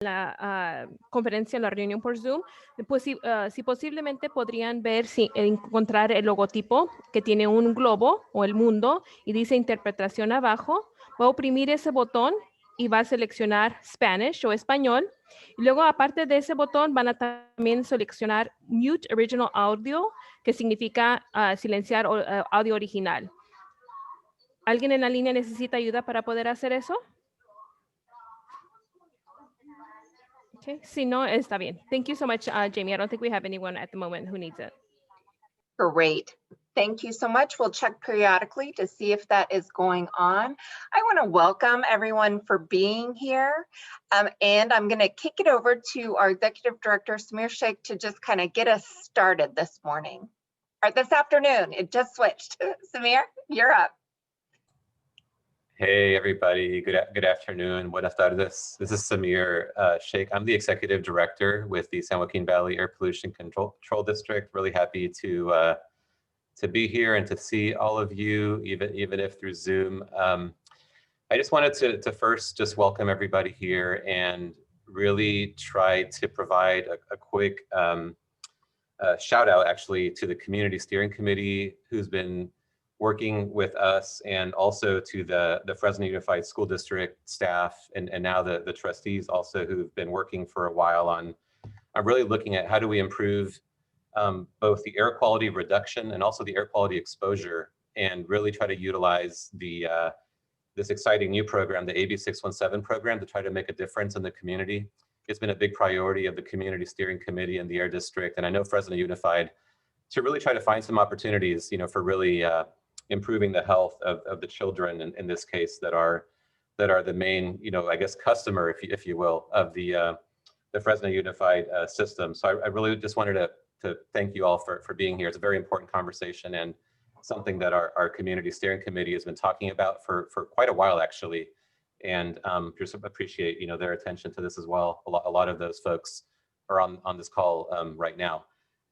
la conferencia, la reunión por Zoom, pues si posiblemente podrían ver, si encontrar el logotipo que tiene un globo o el mundo y dice interpretación abajo. Va a oprimir ese botón y va a seleccionar Spanish o español. Y luego, aparte de ese botón, van a también seleccionar Mute Original Audio, que significa silenciar audio original. ¿Alguien en la línea necesita ayuda para poder hacer eso? Okay, si no, está bien. Thank you so much, Jamie. I don't think we have anyone at the moment who needs it. Great. Thank you so much. We'll check periodically to see if that is going on. I want to welcome everyone for being here. And I'm going to kick it over to our Executive Director, Samir Sheikh, to just kind of get us started this morning. Or this afternoon, it just switched. Samir, you're up. Hey, everybody. Good afternoon. Buenas tardes. This is Samir Sheikh. I'm the Executive Director with the San Joaquin Valley Air Pollution Control District. Really happy to be here and to see all of you, even if through Zoom. I just wanted to first just welcome everybody here and really try to provide a quick shout out actually to the Community Steering Committee, who's been working with us, and also to the Fresno Unified School District staff, and now the trustees also, who've been working for a while on really looking at how do we improve both the air quality reduction and also the air quality exposure, and really try to utilize this exciting new program, the AB617 program, to try to make a difference in the community. It's been a big priority of the Community Steering Committee and the Air District, and I know Fresno Unified, to really try to find some opportunities, for really improving the health of the children in this case that are the main, I guess, customer, if you will, of the Fresno Unified system. So I really just wanted to thank you all for being here. It's a very important conversation and something that our Community Steering Committee has been talking about for quite a while, actually. And just appreciate, their attention to this as well. A lot of those folks are on this call right now.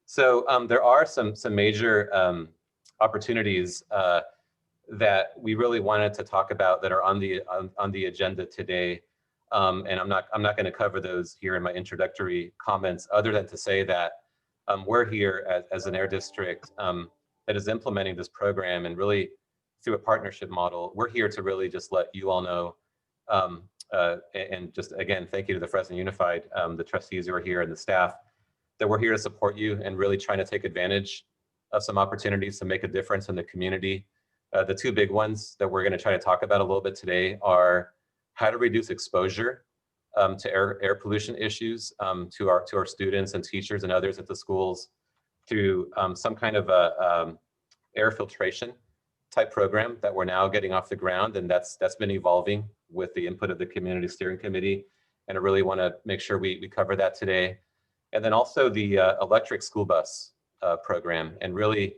So there are some major opportunities that we really wanted to talk about that are on the agenda today, and I'm not going to cover those here in my introductory comments, other than to say that we're here as an air district that is implementing this program, and really through a partnership model. We're here to really just let you all know, and just again, thank you to the Fresno Unified, the trustees who are here and the staff, that we're here to support you and really trying to take advantage of some opportunities to make a difference in the community. The two big ones that we're going to try to talk about a little bit today are how to reduce exposure to air pollution issues to our students and teachers and others at the schools through some kind of a air filtration type program that we're now getting off the ground, and that's been evolving with the input of the Community Steering Committee, and I really want to make sure we cover that today. And then also the electric school bus program, and really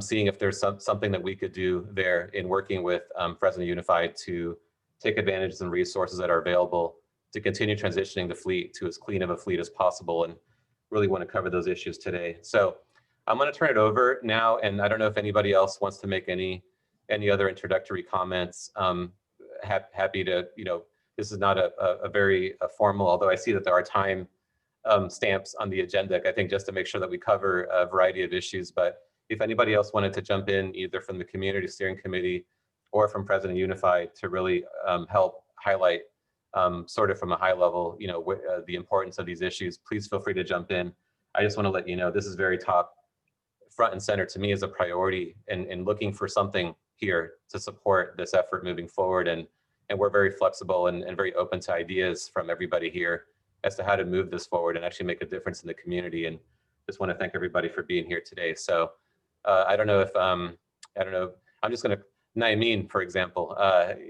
seeing if there's something that we could do there in working with Fresno Unified to take advantage of some resources that are available to continue transitioning the fleet to as clean of a fleet as possible, and really want to cover those issues today. So I'm going to turn it over now, and I don't know if anybody else wants to make any other introductory comments. Happy to, this is not a very formal, although I see that there are time stamps on the agenda, I think, just to make sure that we cover a variety of issues. But if anybody else wanted to jump in, either from the Community Steering Committee or from Fresno Unified, to really help highlight sort of from a high level, the importance of these issues, please feel free to jump in. I just want to let you know this is very top, front and center to me as a priority, and looking for something here to support this effort moving forward. And we're very flexible and very open to ideas from everybody here as to how to move this forward and actually make a difference in the community. And just want to thank everybody for being here today. So I don't know if, I'm just going to, Naimeen, for example,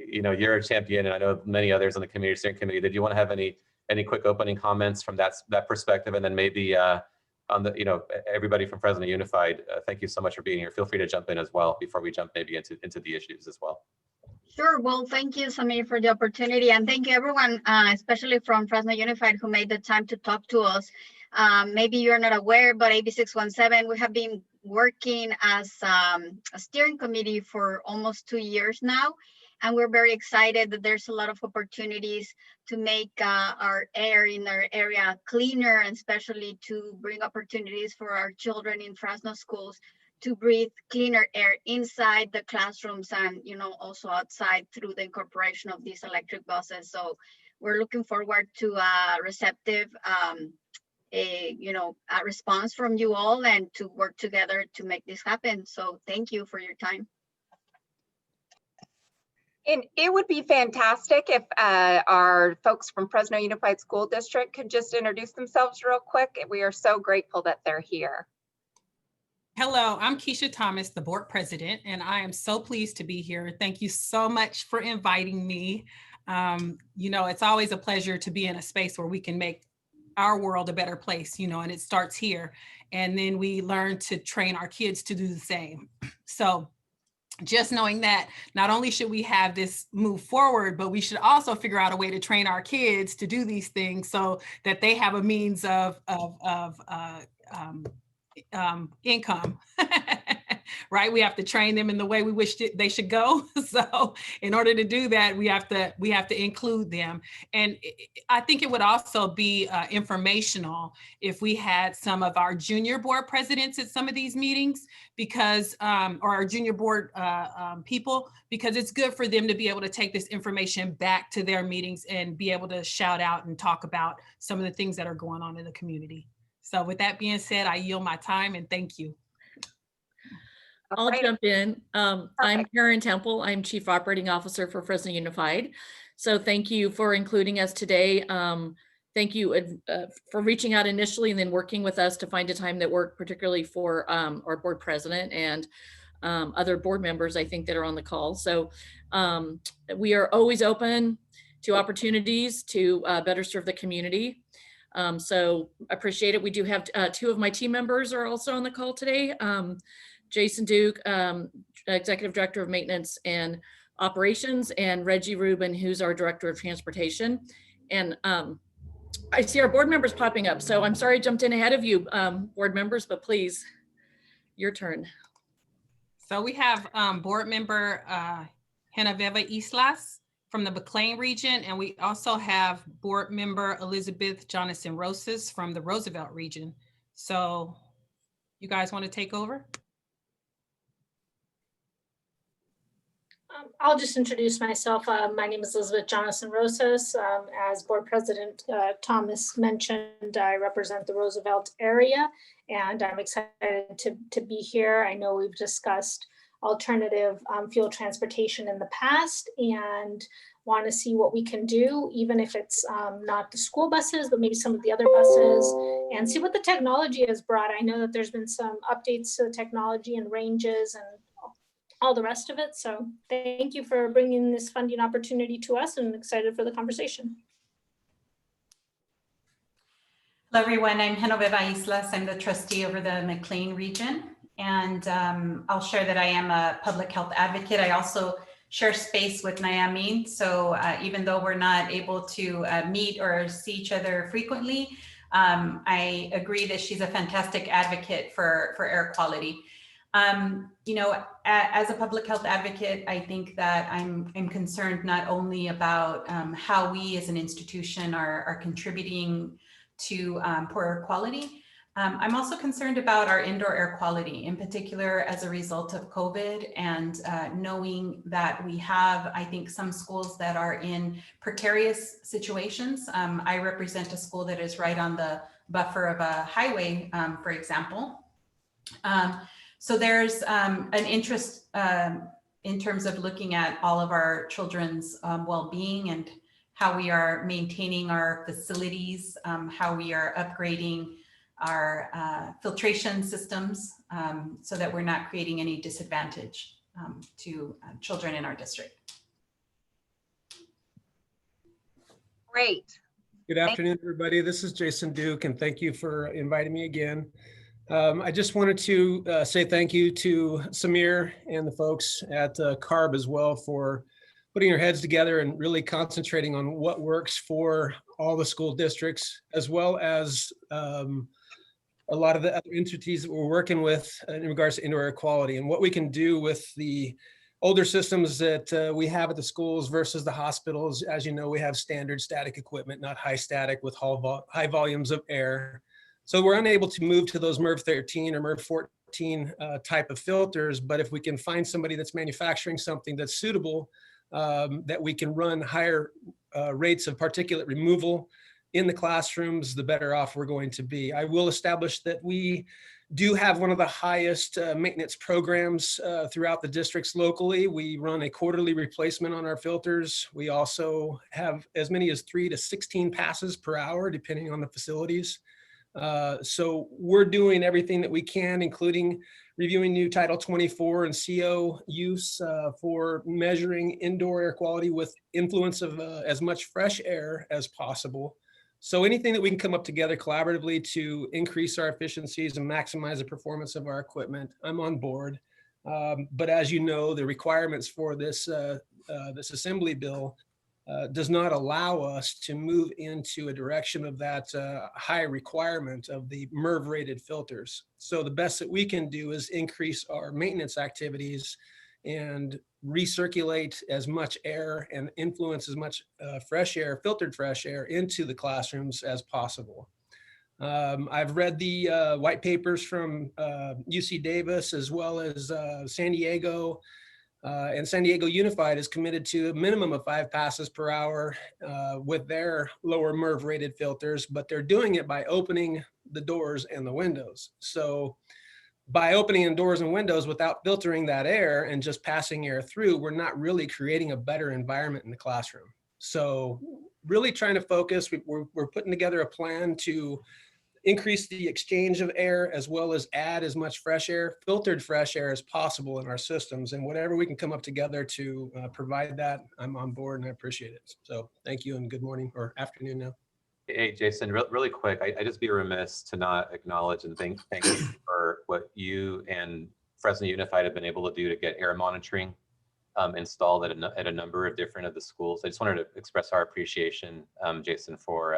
you're a champion, and I know many others on the Community Steering Committee. Did you want to have any quick opening comments from that perspective? And then maybe on the, everybody from Fresno Unified, thank you so much for being here. Feel free to jump in as well before we jump maybe into the issues as well. Sure. Well, thank you, Samir, for the opportunity. And thank you, everyone, especially from Fresno Unified, who made the time to talk to us. Maybe you're not aware, but AB617, we have been working as a steering committee for almost 2 years now. And we're very excited that there's a lot of opportunities to make our air in our area cleaner, and especially to bring opportunities for our children in Fresno schools to breathe cleaner air inside the classrooms and, you know, also outside through the incorporation of these electric buses. So we're looking forward to a receptive a response from you all, and to work together to make this happen. So thank you for your time. And it would be fantastic if our folks from Fresno Unified School District could just introduce themselves real quick. We are so grateful that they're here. Hello, I'm Keisha Thomas, the board president, and I am so pleased to be here. Thank you so much for inviting me. You know, it's always a pleasure to be in a space where we can make our world a better place, you know, and it starts here. And then we learn to train our kids to do the same. So just knowing that not only should we have this move forward, but we should also figure out a way to train our kids to do these things so that they have a means of income, right? We have to train them in the way we wish they should go. So in order to do that, we have to include them. And I think it would also be informational if we had some of our junior board presidents at some of these meetings, because, or our junior board people, because it's good for them to be able to take this information back to their meetings and be able to shout out and talk about some of the things that are going on in the community. So with that being said, I yield my time and thank you. I'll jump in. I'm Karen Temple. I'm Chief Operating Officer for Fresno Unified. So thank you for including us today. Thank you for reaching out initially and then working with us to find a time that worked, particularly for our board president and other board members, I think, that are on the call. So we are always open to opportunities to better serve the community. So appreciate it. We do have two of my team members are also on the call today. Jason Duke, Executive Director of Maintenance and Operations, and Reggie Rubin, who's our Director of Transportation. And I see our board members popping up. So I'm sorry I jumped in ahead of you, board members, but please, your turn. So we have board member Genoveva Islas from the McLean region, and we also have board member Elizabeth Jonathan Rosas from the Roosevelt region. So you guys want to take over? I'll just introduce myself. My name is Elizabeth Jonathan Rosas. As board president Thomas mentioned, I represent the Roosevelt area, and I'm excited to be here. I know we've discussed alternative fuel transportation in the past and want to see what we can do, even if it's not the school buses, but maybe some of the other buses, and see what the technology has brought. I know that there's been some updates to the technology and ranges and all the rest of it. So thank you for bringing this funding opportunity to us, and excited for the conversation. Hello, everyone. I'm Genoveva Islas. I'm the trustee over the McLean region. And I'll share that I am a public health advocate. I also share space with Nayamin. So even though we're not able to meet or see each other frequently, I agree that she's a fantastic advocate for air quality. You know, as a public health advocate, I think that I'm concerned not only about how we as an institution are contributing to poor air quality. I'm also concerned about our indoor air quality, in particular as a result of COVID, and knowing that we have, I think, some schools that are in precarious situations. I represent a school that is right on the buffer of a highway, for example. So there's an interest in terms of looking at all of our children's well-being and how we are maintaining our facilities, how we are upgrading our filtration systems so that we're not creating any disadvantage to children in our district. Great. Good afternoon, everybody. This is Jason Duke, and thank you for inviting me again. I just wanted to say thank you to Samir and the folks at CARB as well for putting your heads together and really concentrating on what works for all the school districts, as well as a lot of the other entities that we're working with in regards to indoor air quality and what we can do with the older systems that we have at the schools versus the hospitals. As you know, we have standard static equipment, not high static with high volumes of air. So we're unable to move to those MERV 13 or MERV 14 type of filters. But if we can find somebody that's manufacturing something that's suitable, that we can run higher rates of particulate removal in the classrooms, the better off we're going to be. I will establish that we do have one of the highest maintenance programs throughout the districts locally. We run a quarterly replacement on our filters. We also have as many as 3 to 16 passes per hour, depending on the facilities. So we're doing everything that we can, including reviewing new Title 24 and CO use for measuring indoor air quality with influence of as much fresh air as possible. So anything that we can come up together collaboratively to increase our efficiencies and maximize the performance of our equipment, I'm on board. But as you know, the requirements for this assembly bill does not allow us to move into a direction of that high requirement of the MERV rated filters. So the best that we can do is increase our maintenance activities and recirculate as much air and influence as much fresh air, filtered fresh air into the classrooms as possible. I've read the white papers from UC Davis as well as San Diego. And San Diego Unified is committed to a minimum of 5 passes per hour with their lower MERV rated filters, but they're doing it by opening the doors and the windows. So by opening the doors and windows without filtering that air and just passing air through, we're not really creating a better environment in the classroom. So really trying to focus, we're putting together a plan to increase the exchange of air as well as add as much fresh air, filtered fresh air as possible in our systems. And whatever we can come up together to provide that, I'm on board and I appreciate it. So thank you and good morning or afternoon now. Hey, Jason, really quick, I just be remiss to not acknowledge and thank you for what you and Fresno Unified have been able to do to get air monitoring installed at a number of different of the schools. I just wanted to express our appreciation, Jason, for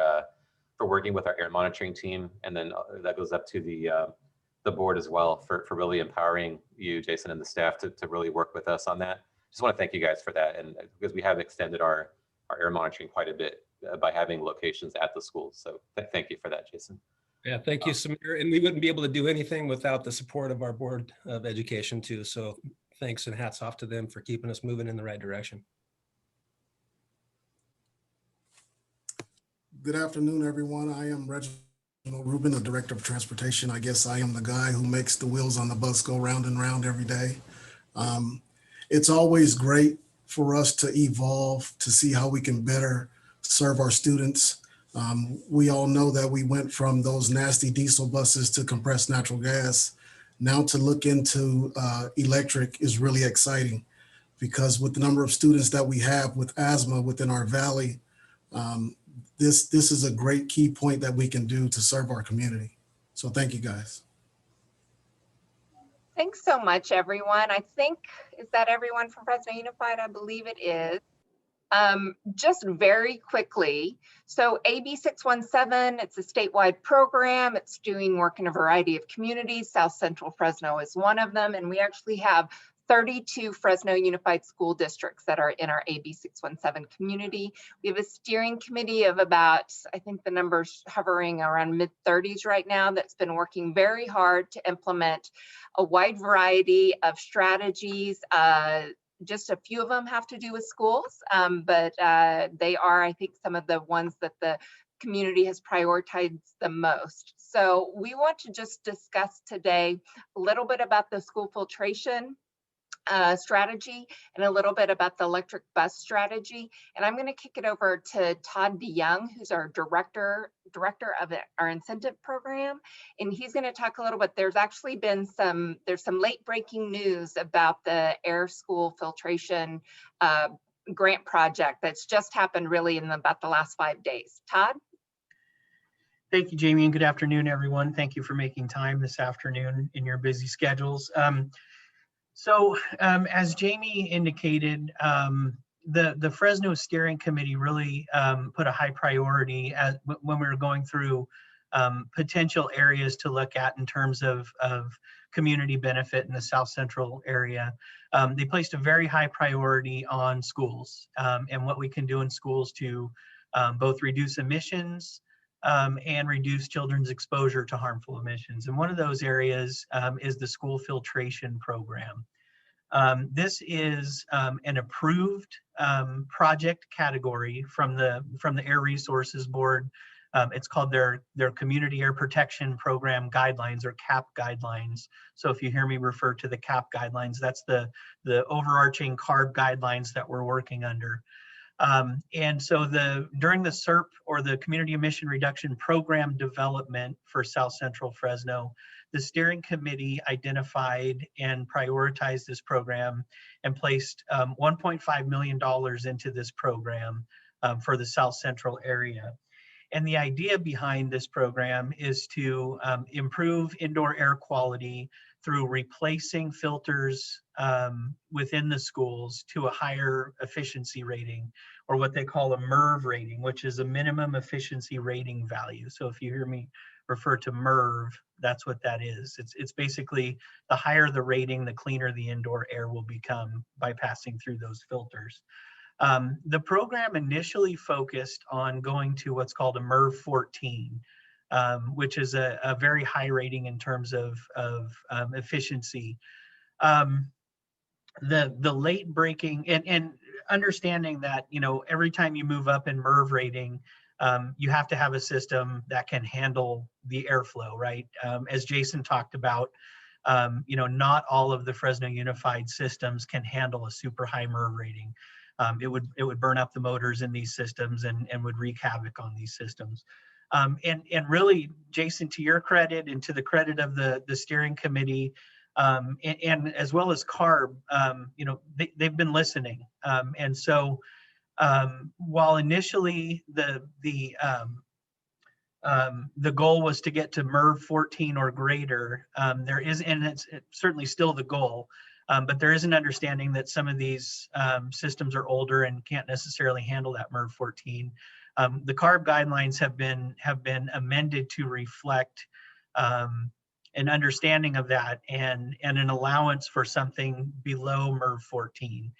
working with our air monitoring team, and then that goes up to the board as well for really empowering you, Jason, and the staff to really work with us on that. Just want to thank you guys for that, and because we have extended our air monitoring quite a bit by having locations at the schools. So thank you for that, Jason. Yeah, thank you, Samir. And we wouldn't be able to do anything without the support of our Board of Education too. So thanks and hats off to them for keeping us moving in the right direction. Good afternoon, everyone. I am Reginald Rubin, the Director of Transportation. I guess I am the guy who makes the wheels on the bus go round and round every day. It's always great for us to evolve, to see how we can better serve our students. We all know that we went from those nasty diesel buses to compressed natural gas. Now to look into electric is really exciting, because with the number of students that we have with asthma within our valley, this is a great key point that we can do to serve our community. So thank you, guys. Thanks so much, everyone. I think, is that everyone from Fresno Unified? I believe it is. Just very quickly, so AB617, it's a statewide program. It's doing work in a variety of communities. South Central Fresno is one of them, and we actually have 32 Fresno Unified School Districts that are in our AB617 community. We have a steering committee of about, I think the number's hovering around mid-30s right now, that's been working very hard to implement a wide variety of strategies. Just a few of them have to do with schools, but they are, I think, some of the ones that the community has prioritized the most. So we want to just discuss today a little bit about the school filtration strategy and a little bit about the electric bus strategy. And I'm going to kick it over to Todd DeYoung, who's our director of our incentive program. And he's going to talk a little bit. There's actually been some late breaking news about the air school filtration grant project that's just happened really in about the last 5 days. Todd? Thank you, Jamie, and good afternoon, everyone. Thank you for making time this afternoon in your busy schedules. So as Jamie indicated, the Fresno Steering Committee really put a high priority when we were going through potential areas to look at in terms of community benefit in the South Central area. they placed a very high priority on schools and what we can do in schools to both reduce emissions and reduce children's exposure to harmful emissions. And one of those areas is the school filtration program. This is an approved project category from the Air Resources Board. It's called their Community Air Protection Program Guidelines, or CAP guidelines. So if you hear me refer to the CAP guidelines, that's the overarching CARB guidelines that we're working under. And so during the CERP, or the Community Emission Reduction Program development for South Central Fresno, the steering committee identified and prioritized this program and placed $1.5 million into this program for the South Central area. And the idea behind this program is to improve indoor air quality through replacing filters within the schools to a higher efficiency rating, or what they call a MERV rating, which is a minimum efficiency rating value. So if you hear me refer to MERV, that's what that is. It's basically the higher the rating, the cleaner the indoor air will become by passing through those filters. The program initially focused on going to what's called a MERV 14, which is a very high rating in terms of efficiency. The late breaking and understanding that, you know, every time you move up in MERV rating, you have to have a system that can handle the airflow, right? As Jason talked about, you know, not all of the Fresno Unified systems can handle a super high MERV rating. It would burn up the motors in these systems and would wreak havoc on these systems. And really, Jason, to your credit and to the credit of the steering committee, and as well as CARB, you know, they've been listening. And so while initially the goal was to get to MERV 14 or greater, there is, and it's certainly still the goal, but there is an understanding that some of these systems are older and can't necessarily handle that MERV 14. The CARB guidelines have been amended to reflect an understanding of that and an allowance for something below MERV 14.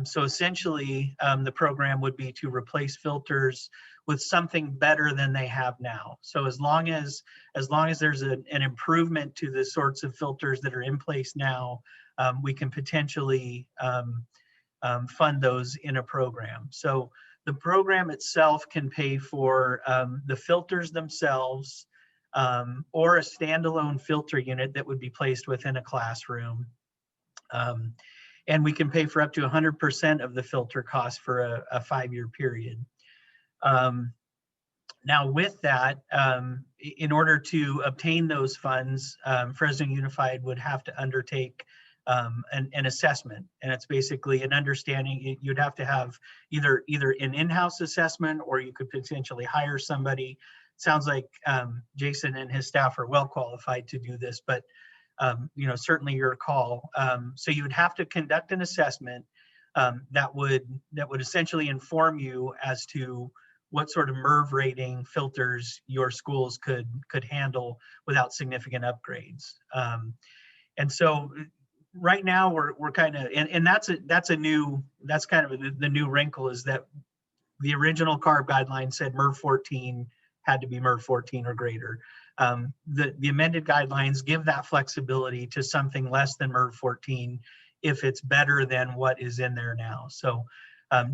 So essentially, the program would be to replace filters with something better than they have now. So as long as there's an improvement to the sorts of filters that are in place now, we can potentially fund those in a program. So the program itself can pay for the filters themselves, or a standalone filter unit that would be placed within a classroom. And we can pay for up to 100% of the filter cost for a 5-year period. Now with that, in order to obtain those funds, Fresno Unified would have to undertake an assessment, and it's basically an understanding. You'd have to have either an in-house assessment, or you could potentially hire somebody. Sounds like Jason and his staff are well qualified to do this, but you know, certainly your call. So you would have to conduct an assessment that would essentially inform you as to what sort of MERV rating filters your schools could handle without significant upgrades. And so right now we're kind of, and that's kind of the new wrinkle, is that the original CARB guideline said MERV 14 had to be MERV 14 or greater. The amended guidelines give that flexibility to something less than MERV 14 if it's better than what is in there now. So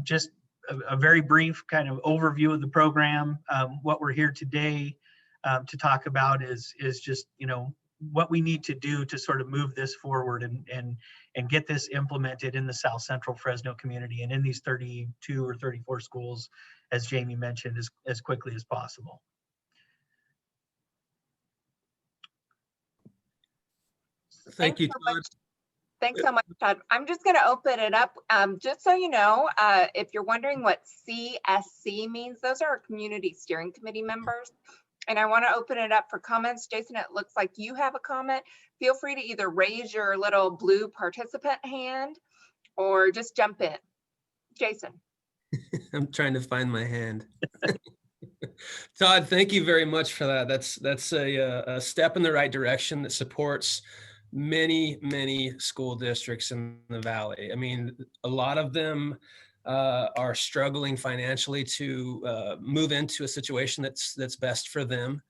just a very brief kind of overview of the program. What we're here today to talk about is just, you know, what we need to do to sort of move this forward and get this implemented in the South Central Fresno community and in these 32 or 34 schools, as Jamie mentioned, as quickly as possible. Thank you, Todd. Thanks so much, Todd. I'm just going to open it up. Just so you know, if you're wondering what CSC means, those are our community steering committee members. And I want to open it up for comments. Jason, it looks like you have a comment. Feel free to either raise your little blue participant hand or just jump in. Jason. I'm trying to find my hand. Todd, thank you very much for that. That's a step in the right direction that supports many school districts in the Valley. I mean, a lot of them are struggling financially to move into a situation that's best for them.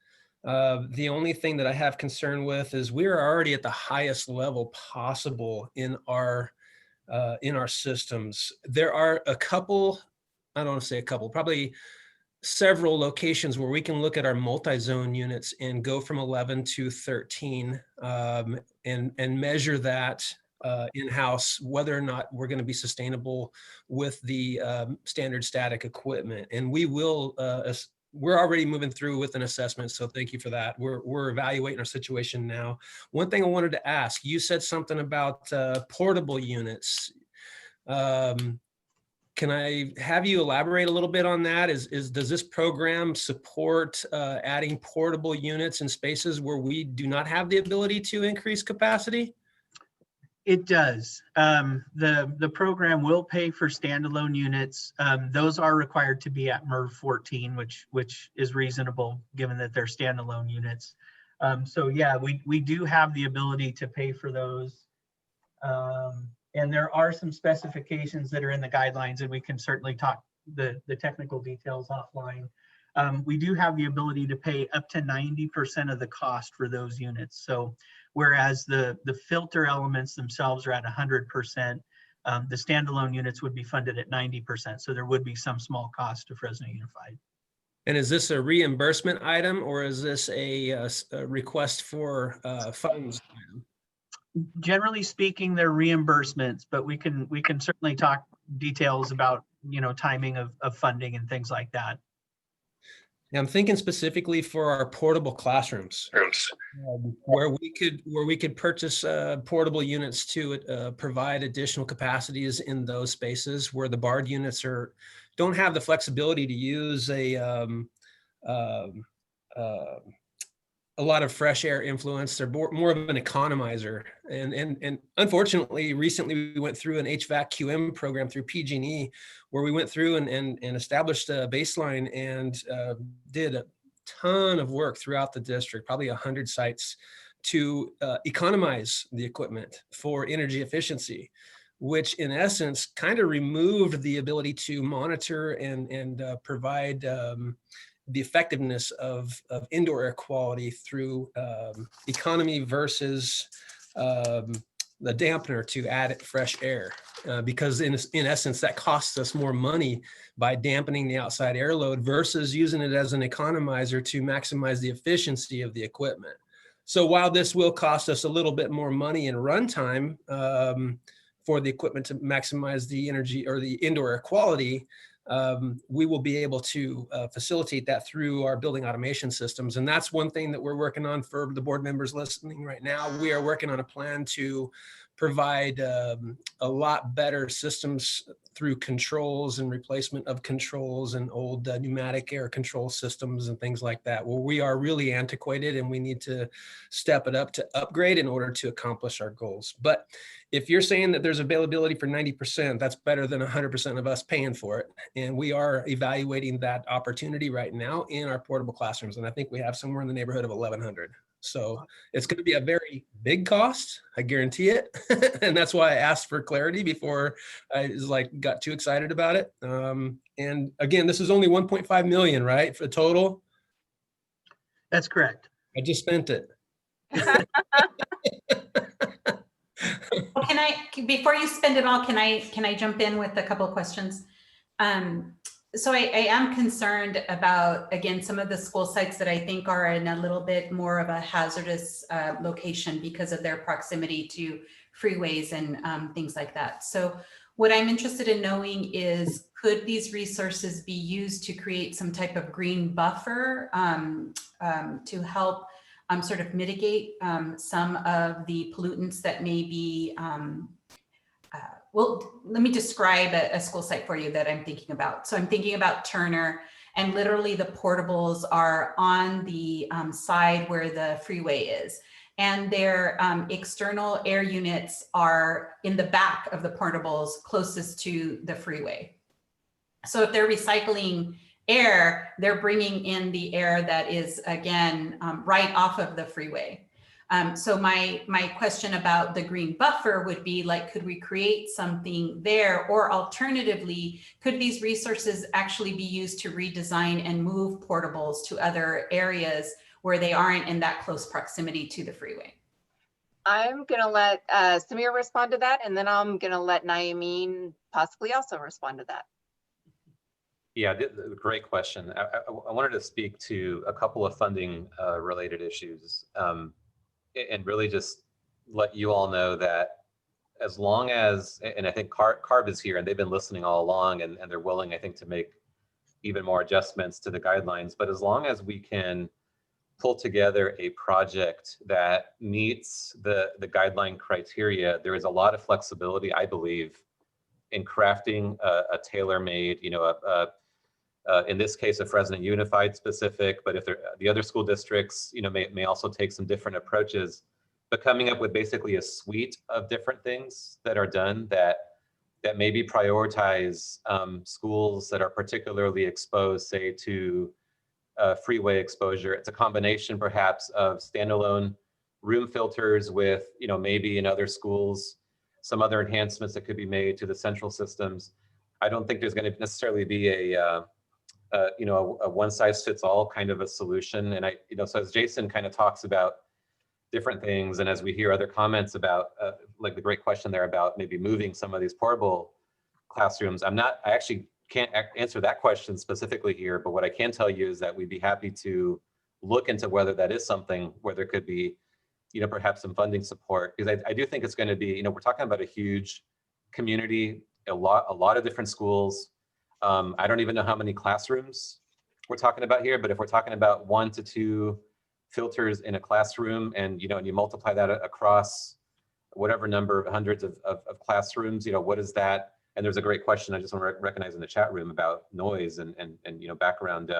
The only thing that I have concern with is we're already at the highest level possible in our systems. There are a couple, I don't want to say a couple, probably several locations where we can look at our multi-zone units and go from 11 to 13 and measure that in-house, whether or not we're going to be sustainable with the standard static equipment. And we will, we're already moving through with an assessment. So thank you for that. We're evaluating our situation now. One thing I wanted to ask, you said something about portable units. Can I have you elaborate a little bit on that? Does this program support adding portable units in spaces where we do not have the ability to increase capacity? It does. The program will pay for standalone units. Those are required to be at MERV 14, which is reasonable given that they're standalone units. So yeah, we do have the ability to pay for those. And there are some specifications that are in the guidelines, and we can certainly talk the technical details offline. We do have the ability to pay up to 90% of the cost for those units. So whereas the filter elements themselves are at 100%, the standalone units would be funded at 90%. So there would be some small cost to Fresno Unified. And is this a reimbursement item, or is this a request for funds item? Generally speaking, they're reimbursements, but we can certainly talk details about, timing of funding and things like that. Yeah, I'm thinking specifically for our portable classrooms, where we could purchase portable units to provide additional capacities in those spaces where the barred units don't have the flexibility to use a lot of fresh air influence. They're more of an economizer. And unfortunately, recently we went through an HVAC QM program through PG&E, where we went through and established a baseline and did a ton of work throughout the district, probably 100 sites, to economize the equipment for energy efficiency, which in essence kind of removed the ability to monitor and provide the effectiveness of indoor air quality through economy versus the dampener to add fresh air. Because in essence, that costs us more money by dampening the outside air load versus using it as an economizer to maximize the efficiency of the equipment. So while this will cost us a little bit more money in runtime for the equipment to maximize the energy or the indoor air quality, we will be able to facilitate that through our building automation systems. And that's one thing that we're working on for the board members listening right now. We are working on a plan to provide a lot better systems through controls and replacement of controls and old pneumatic air control systems and things like that, where we are really antiquated and we need to step it up to upgrade in order to accomplish our goals. But if you're saying that there's availability for 90%, that's better than 100% of us paying for it. And we are evaluating that opportunity right now in our portable classrooms. And I think we have somewhere in the neighborhood of 1,100. So it's going to be a very big cost, I guarantee it. And that's why I asked for clarity before I got too excited about it. And again, this is only 1.5 million, right, for the total? That's correct. I just spent it. Before you spend it all, can I jump in with a couple of questions? So I am concerned about, again, some of the school sites that I think are in a little bit more of a hazardous location because of their proximity to freeways and things like that. So what I'm interested in knowing is, could these resources be used to create some type of green buffer to help sort of mitigate some of the pollutants that may be, well, let me describe a school site for you that I'm thinking about. So I'm thinking about Turner, and literally the portables are on the side where the freeway is. And their external air units are in the back of the portables closest to the freeway. So if they're recycling air, they're bringing in the air that is, again, right off of the freeway. So my question about the green buffer would be like, could we create something there? Or alternatively, could these resources actually be used to redesign and move portables to other areas where they aren't in that close proximity to the freeway? I'm gonna let Samir respond to that, and then I'm gonna let Naeemeen possibly also respond to that. Yeah, great question. I wanted to speak to a couple of funding related issues, and really just let you all know that as long as, and I think CARB is here and they've been listening all along, and they're willing, I think, to make even more adjustments to the guidelines, but as long as we can pull together a project that meets the guideline criteria, there is a lot of flexibility, I believe, in crafting a tailor-made, in this case, a Fresno Unified specific, but if the other school districts, may also take some different approaches, but coming up with basically a suite of different things that are done that maybe prioritize schools that are particularly exposed, say, to freeway exposure. It's a combination perhaps of standalone room filters with, maybe in other schools, some other enhancements that could be made to the central systems. I don't think there's going to necessarily be a one size fits all kind of a solution. And so as Jason kind of talks about different things, and as we hear other comments about, like the great question there about maybe moving some of these portable classrooms, I actually can't answer that question specifically here, but what I can tell you is that we'd be happy to look into whether that is something where there could be, perhaps some funding support, because I do think it's going to be, we're talking about a huge community, a lot of different schools. I don't even know how many classrooms we're talking about here, but if we're talking about 1 to 2 filters in a classroom, and and you multiply that across whatever number of hundreds of classrooms, what is that? And there's a great question I just want to recognize in the chat room about noise and background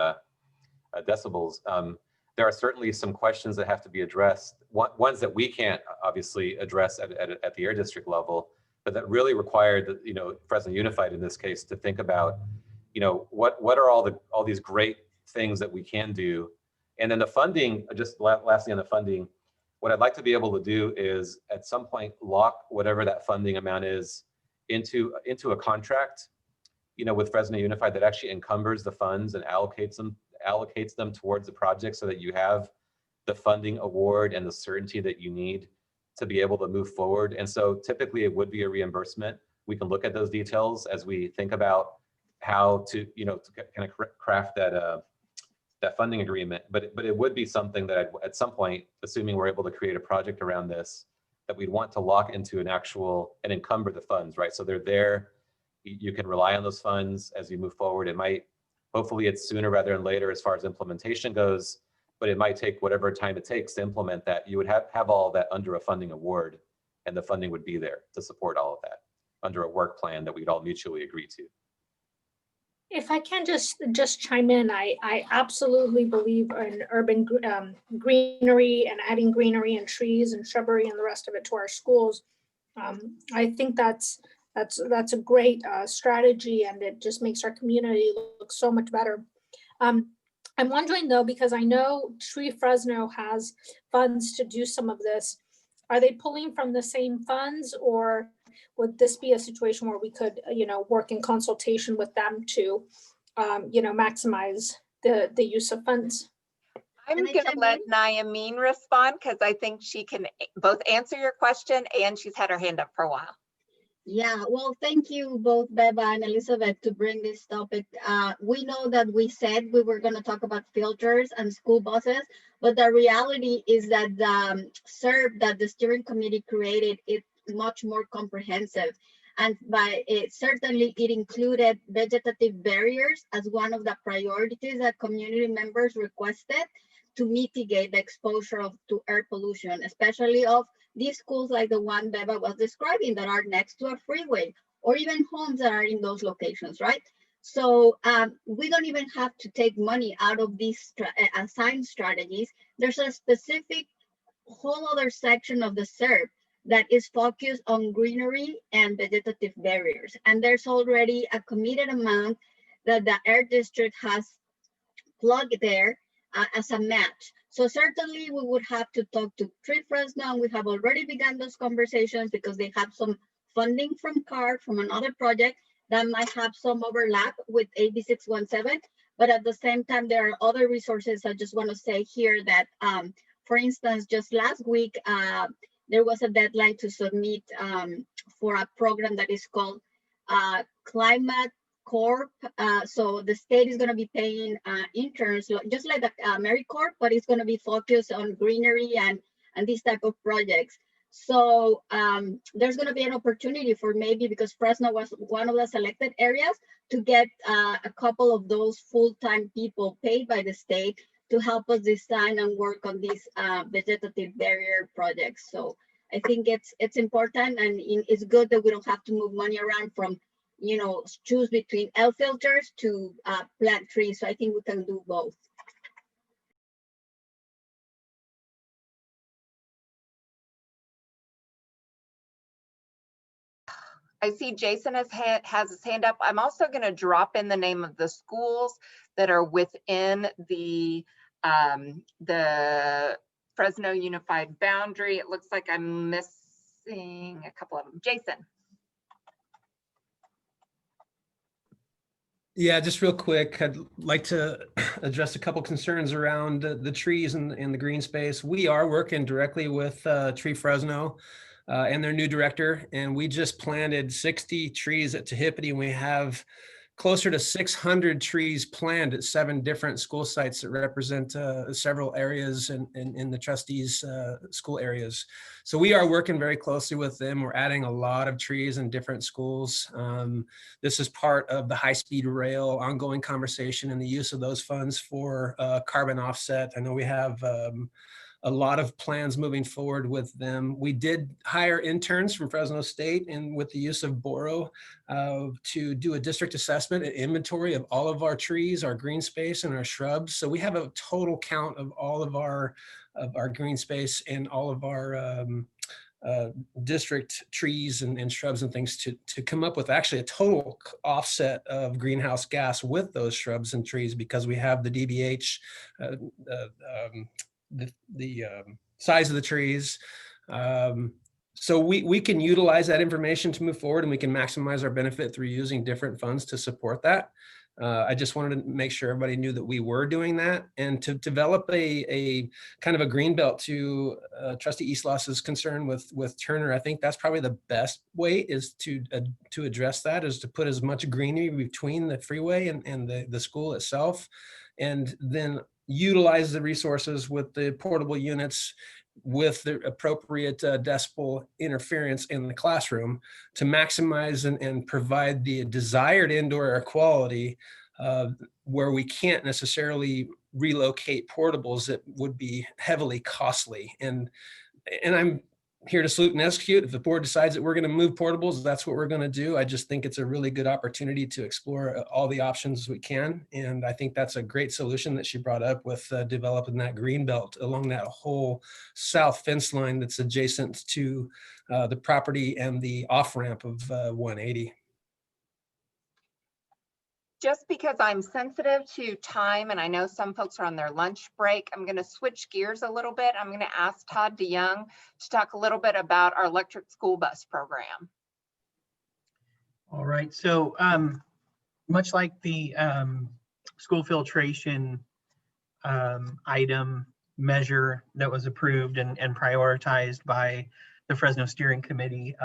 decibels. There are certainly some questions that have to be addressed, ones that we can't obviously address at the Air District level, but that really required Fresno Unified in this case to think about, what are all these great things that we can do. And then the funding, just lastly on the funding, what I'd like to be able to do is at some point lock whatever that funding amount is into a contract, with Fresno Unified that actually encumbers the funds and allocates them towards the project, so that you have the funding award and the certainty that you need to be able to move forward. And so typically it would be a reimbursement. We can look at those details as we think about how to, to kind of craft that funding agreement. But it would be something that at some point, assuming we're able to create a project around this, that we'd want to lock into and encumber the funds, right? So they're there. You can rely on those funds as you move forward. Hopefully it's sooner rather than later as far as implementation goes, but it might take whatever time it takes to implement that. You would have all of that under a funding award, and the funding would be there to support all of that under a work plan that we'd all mutually agree to. If I can just chime in, I absolutely believe in urban greenery and adding greenery and trees and shrubbery and the rest of it to our schools. I think that's a great strategy, and it just makes our community look so much better. I'm wondering though, because I know Tree Fresno has funds to do some of this. Are they pulling from the same funds, or would this be a situation where we could, work in consultation with them to, maximize the use of funds? I'm going to let Naeemeen respond, because I think she can both answer your question, and she's had her hand up for a while. Yeah, well, thank you both, Beba and Elizabeth, to bring this topic. We know that we said we were going to talk about filters and school buses, but the reality is that the SERP that the steering committee created is much more comprehensive. And certainly it included vegetative barriers as one of the priorities that community members requested to mitigate the exposure to air pollution, especially of these schools like the one Beba was describing that are next to a freeway, or even homes that are in those locations, right? So we don't even have to take money out of these assigned strategies. There's a specific whole other section of the SERP that is focused on greenery and vegetative barriers. And there's already a committed amount that the Air District has plugged there as a match. So certainly we would have to talk to Tree Fresno, and we have already begun those conversations because they have some funding from CARD, from another project that might have some overlap with AB617. But at the same time, there are other resources. I just want to say here that, for instance, just last week, there was a deadline to submit for a program that is called Climate Corp. So the state is going to be paying interns, just like the AmeriCorp, but it's going to be focused on greenery and these type of projects. So there's going to be an opportunity for maybe, because Fresno was one of the selected areas, to get a couple of those full-time people paid by the state to help us design and work on these vegetative barrier projects. So I think it's important, and it's good that we don't have to move money around from, you know, choose between L filters to plant trees. So I think we can do both. I see Jason has his hand up. I'm also going to drop in the name of the schools that are within the Fresno Unified Boundary. It looks like I'm missing a couple of them. Jason. Yeah, just real quick, I'd like to address a couple concerns around the trees and the green space. We are working directly with Tree Fresno and their new director, and we just planted 60 trees at Tehipite, and we have closer to 600 trees planned at 7 different school sites that represent several areas in the trustees' school areas. So we are working very closely with them. We're adding a lot of trees in different schools. This is part of the high-speed rail ongoing conversation and the use of those funds for carbon offset. I know we have a lot of plans moving forward with them. We did hire interns from Fresno State, and with the use of Boro to do a district assessment and inventory of all of our trees, our green space, and our shrubs. So we have a total count of all of our green space and all of our district trees and shrubs and things to come up with actually a total offset of greenhouse gas with those shrubs and trees, because we have the DBH, the size of the trees. So we can utilize that information to move forward, and we can maximize our benefit through using different funds to support that. I just wanted to make sure everybody knew that we were doing that, and to develop a kind of a green belt to Trustee Islas's concern with Turner. I think that's probably the best way is to address that, is to put as much greenery between the freeway and the school itself, and then utilize the resources with the portable units with the appropriate decibel interference in the classroom to maximize and provide the desired indoor air quality where we can't necessarily relocate portables that would be heavily costly. And I'm here to salute and execute. If the board decides that we're going to move portables, that's what we're going to do. I just think it's a really good opportunity to explore all the options we can. And I think that's a great solution that she brought up with developing that green belt along that whole south fence line that's adjacent to the property and the off-ramp of 180. Just because I'm sensitive to time, and I know some folks are on their lunch break, I'm going to switch gears a little bit. I'm going to ask Todd DeYoung to talk a little bit about our electric school bus program. All right, so much like the school filtration item measure that was approved and prioritized by the Fresno Steering Committee,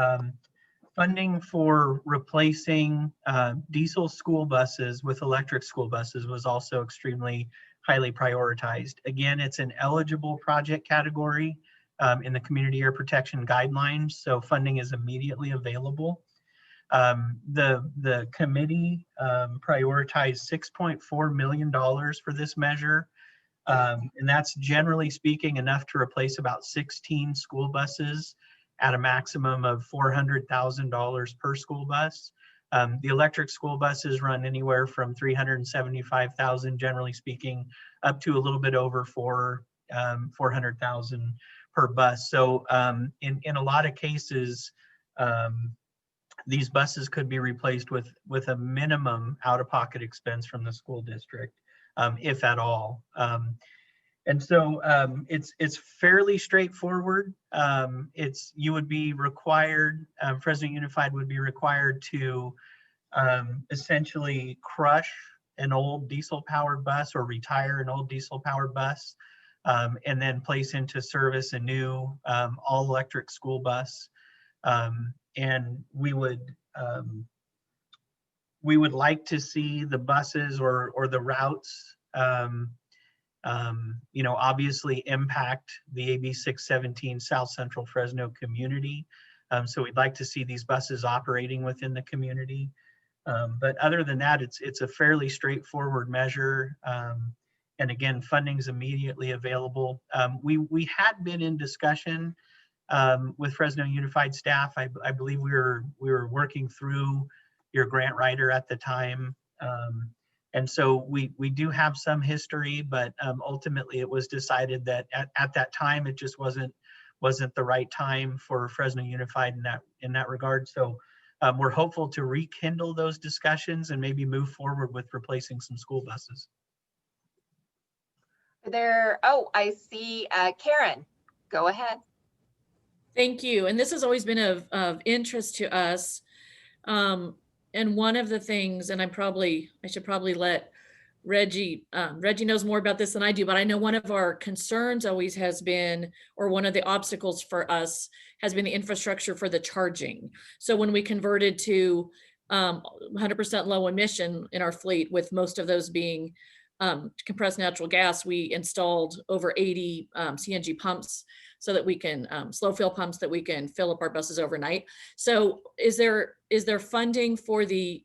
funding for replacing diesel school buses with electric school buses was also extremely highly prioritized. Again, it's an eligible project category in the Community Air Protection Guidelines, so funding is immediately available. The committee prioritized $6.4 million for this measure, and that's generally speaking enough to replace about 16 school buses at a maximum of $400,000 per school bus. The electric school buses run anywhere from $375,000, generally speaking, up to a little bit over $400,000 per bus. So in a lot of cases, these buses could be replaced with a minimum out-of-pocket expense from the school district, if at all. And so it's fairly straightforward. You would be required, Fresno Unified would be required to essentially crush an old diesel powered bus or retire an old diesel powered bus, and then place into service a new all electric school bus. And we would like to see the buses or the routes obviously impact the AB617 South Central Fresno community. So we'd like to see these buses operating within the community. But other than that, it's a fairly straightforward measure. And again, funding is immediately available. We had been in discussion with Fresno Unified staff. I believe we were working through your grant writer at the time. And so we do have some history, but ultimately it was decided that at that time, it just wasn't the right time for Fresno Unified in that regard. So we're hopeful to rekindle those discussions and maybe move forward with replacing some school buses. I see Karen, go ahead. Thank you. And this has always been of interest to us. And one of the things, and I should probably let Reggie knows more about this than I do, but I know one of our concerns always has been, or one of the obstacles for us has been the infrastructure for the charging. So when we converted to 100% low emission in our fleet, with most of those being compressed natural gas, we installed over 80 CNG pumps so that we can slow fill pumps that we can fill up our buses overnight. So is there funding for the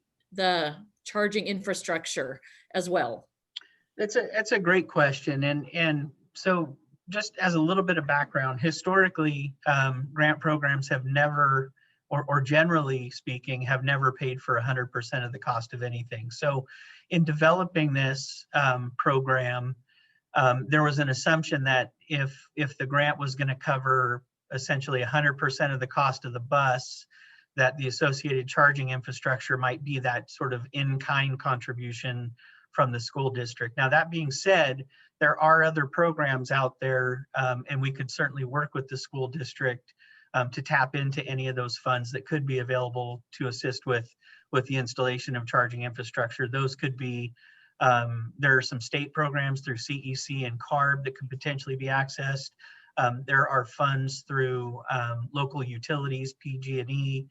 charging infrastructure as well? That's a great question. And so just as a little bit of background, historically, grant programs have never, or generally speaking, have never paid for 100% of the cost of anything. So in developing this program, there was an assumption that if the grant was going to cover essentially 100% of the cost of the bus, that the associated charging infrastructure might be that sort of in-kind contribution from the school district. Now, that being said, there are other programs out there, and we could certainly work with the school district to tap into any of those funds that could be available to assist with the installation of charging infrastructure. Those could be, there are some state programs through CEC and CARB that could potentially be accessed. There are funds through local utilities, PG&E,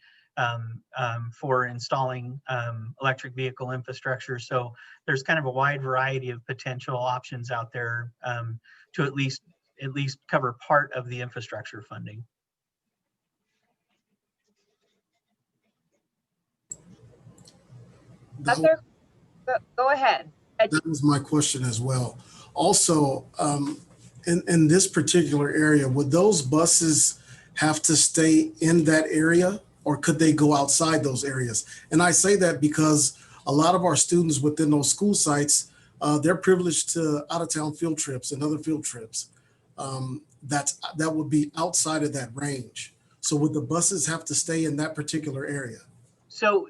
for installing electric vehicle infrastructure. So there's kind of a wide variety of potential options out there to at least cover part of the infrastructure funding. Go ahead. That was my question as well. Also, in this particular area, would those buses have to stay in that area, or could they go outside those areas? And I say that because a lot of our students within those school sites, they're privileged to out-of-town field trips and other field trips. That would be outside of that range. So would the buses have to stay in that particular area? So,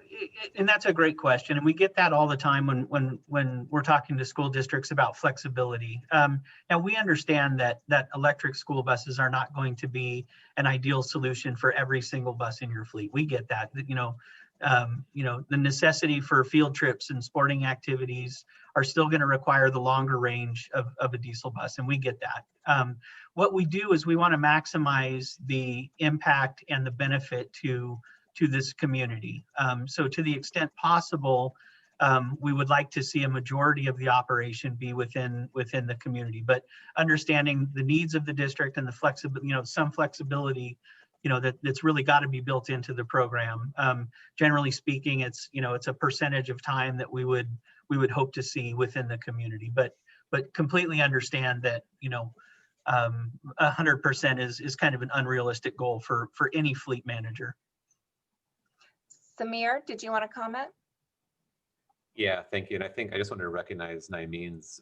and that's a great question. And we get that all the time when we're talking to school districts about flexibility. Now we understand that electric school buses are not going to be an ideal solution for every single bus in your fleet. We get that, the necessity for field trips and sporting activities are still going to require the longer range of a diesel bus. And we get that. What we do is we want to maximize the impact and the benefit to this community. So to the extent possible, we would like to see a majority of the operation be within the community, but understanding the needs of the district and the flexibility, some flexibility, that's really got to be built into the program. Generally speaking, it's a percentage of time that we would hope to see within the community, but completely understand that 100% is kind of an unrealistic goal for any fleet manager. Samir, did you want to comment? Yeah, thank you. And I think I just wanted to recognize Naimeen's,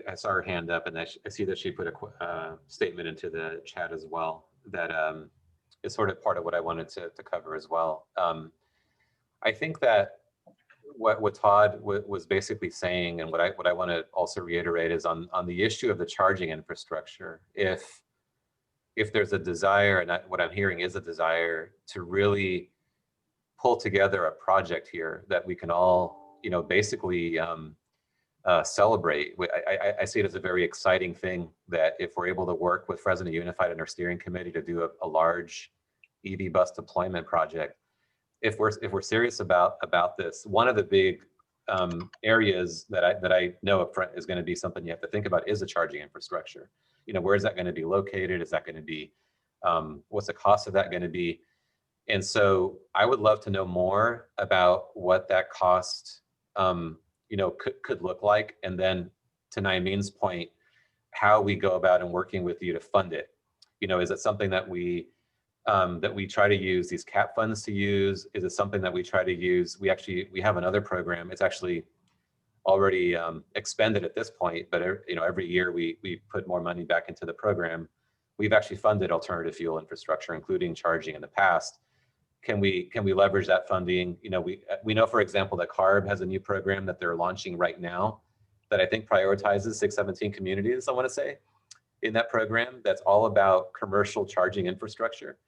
I saw her hand up, and I see that she put a statement into the chat as well that is sort of part of what I wanted to cover as well. I think that what Todd was basically saying, and what I want to also reiterate is on the issue of the charging infrastructure. If there's a desire, and what I'm hearing is a desire to really pull together a project here that we can all, basically celebrate. I see it as a very exciting thing that if we're able to work with Fresno Unified and our steering committee to do a large EV bus deployment project, if we're serious about this, one of the big areas that I know upfront is going to be something you have to think about is the charging infrastructure. Where is that going to be located? Is that going to be, what's the cost of that going to be? And so I would love to know more about what that cost, could look like. And then to Naimeen's point, how we go about and working with you to fund it. Is it something that we try to use these CAP funds to use? Is it something that we try to use? We have another program. It's actually already expended at this point, but every year we put more money back into the program. We've actually funded alternative fuel infrastructure, including charging in the past. Can we leverage that funding? We know, for example, that CARB has a new program that they're launching right now that I think prioritizes 617 communities, I want to say, in that program that's all about commercial charging infrastructure.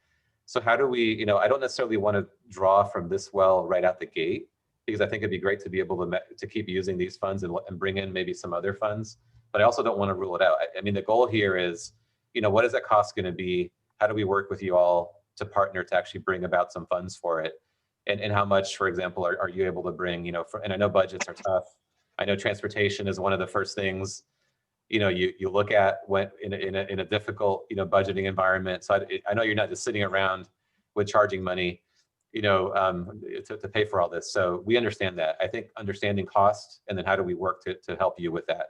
So how do we, I don't necessarily want to draw from this well right out the gate, because I think it'd be great to be able to keep using these funds and bring in maybe some other funds, but I also don't want to rule it out. I mean, the goal here is, what is that cost going to be? How do we work with you all to partner to actually bring about some funds for it? And how much, for example, are you able to bring, and I know budgets are tough. I know transportation is one of the first things, you look at when in a difficult, budgeting environment. So I know you're not just sitting around with charging money, to pay for all this. So we understand that. I think understanding cost and then how do we work to help you with that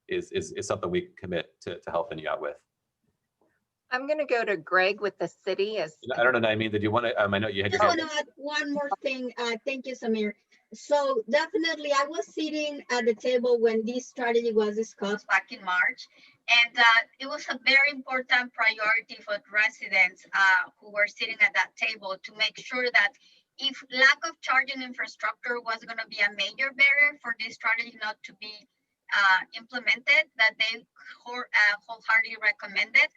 is something we can commit to helping you out with. I'm going to go to Greg with the city. I don't know, Naimeen, did you want to, I know you had your hand. I want to add one more thing. Thank you, Samir. So definitely, I was sitting at the table when this strategy was discussed back in March, and it was a very important priority for residents who were sitting at that table to make sure that if lack of charging infrastructure was going to be a major barrier for this strategy not to be implemented, that they wholeheartedly recommended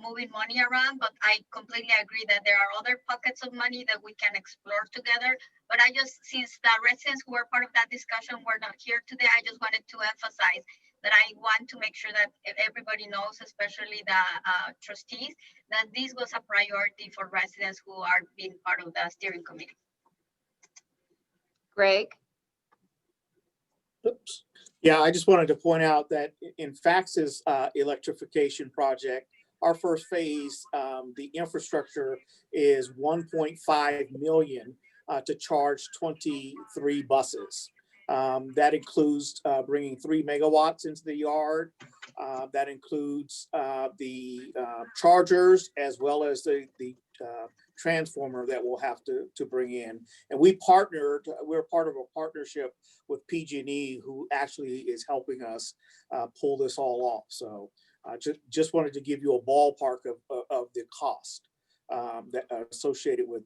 moving money around. But I completely agree that there are other pockets of money that we can explore together. But since the residents who were part of that discussion were not here today, I just wanted to emphasize that I want to make sure that everybody knows, especially the trustees, that this was a priority for residents who are being part of the steering committee. Greg? Oops. Yeah, I just wanted to point out that in FACTS's electrification project, our first phase, the infrastructure is 1.5 million to charge 23 buses. That includes bringing 3 megawatts into the yard. That includes the chargers as well as the transformer that we'll have to bring in. And we're part of a partnership with PG&E, who actually is helping us pull this all off. So just wanted to give you a ballpark of the cost that are associated with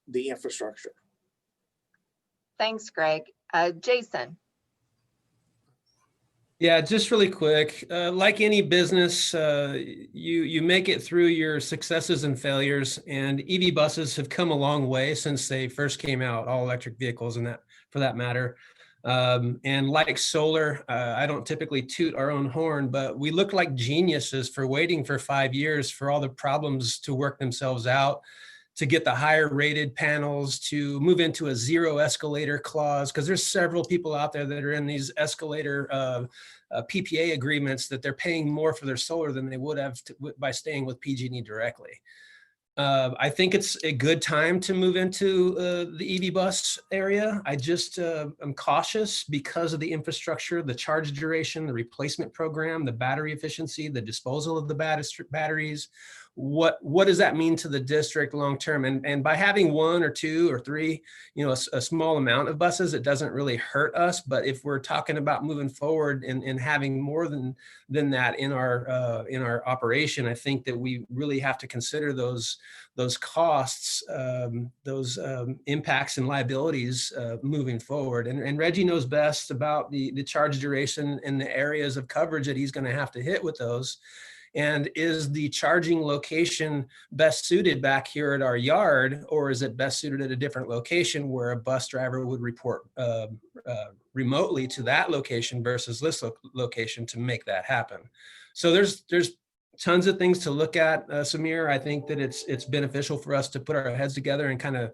the infrastructure. Thanks, Greg. Jason. Yeah, just really quick. Like any business, you make it through your successes and failures, and EV buses have come a long way since they first came out, all electric vehicles and that, for that matter. And like solar, I don't typically toot our own horn, but we look like geniuses for waiting for 5 years for all the problems to work themselves out, to get the higher rated panels, to move into a zero escalator clause, because there's several people out there that are in these escalator PPA agreements that they're paying more for their solar than they would have by staying with PG&E directly. I think it's a good time to move into the EV bus area. I just am cautious because of the infrastructure, the charge duration, the replacement program, the battery efficiency, the disposal of the batteries. what does that mean to the district long term? And by having 1 or 2 or 3, a small amount of buses, it doesn't really hurt us. But if we're talking about moving forward and having more than that in our operation, I think that we really have to consider those costs, those impacts and liabilities moving forward. And Reggie knows best about the charge duration and the areas of coverage that he's going to have to hit with those. And is the charging location best suited back here at our yard, or is it best suited at a different location where a bus driver would report remotely to that location versus this location to make that happen? So there's tons of things to look at, Samir. I think that it's beneficial for us to put our heads together and kind of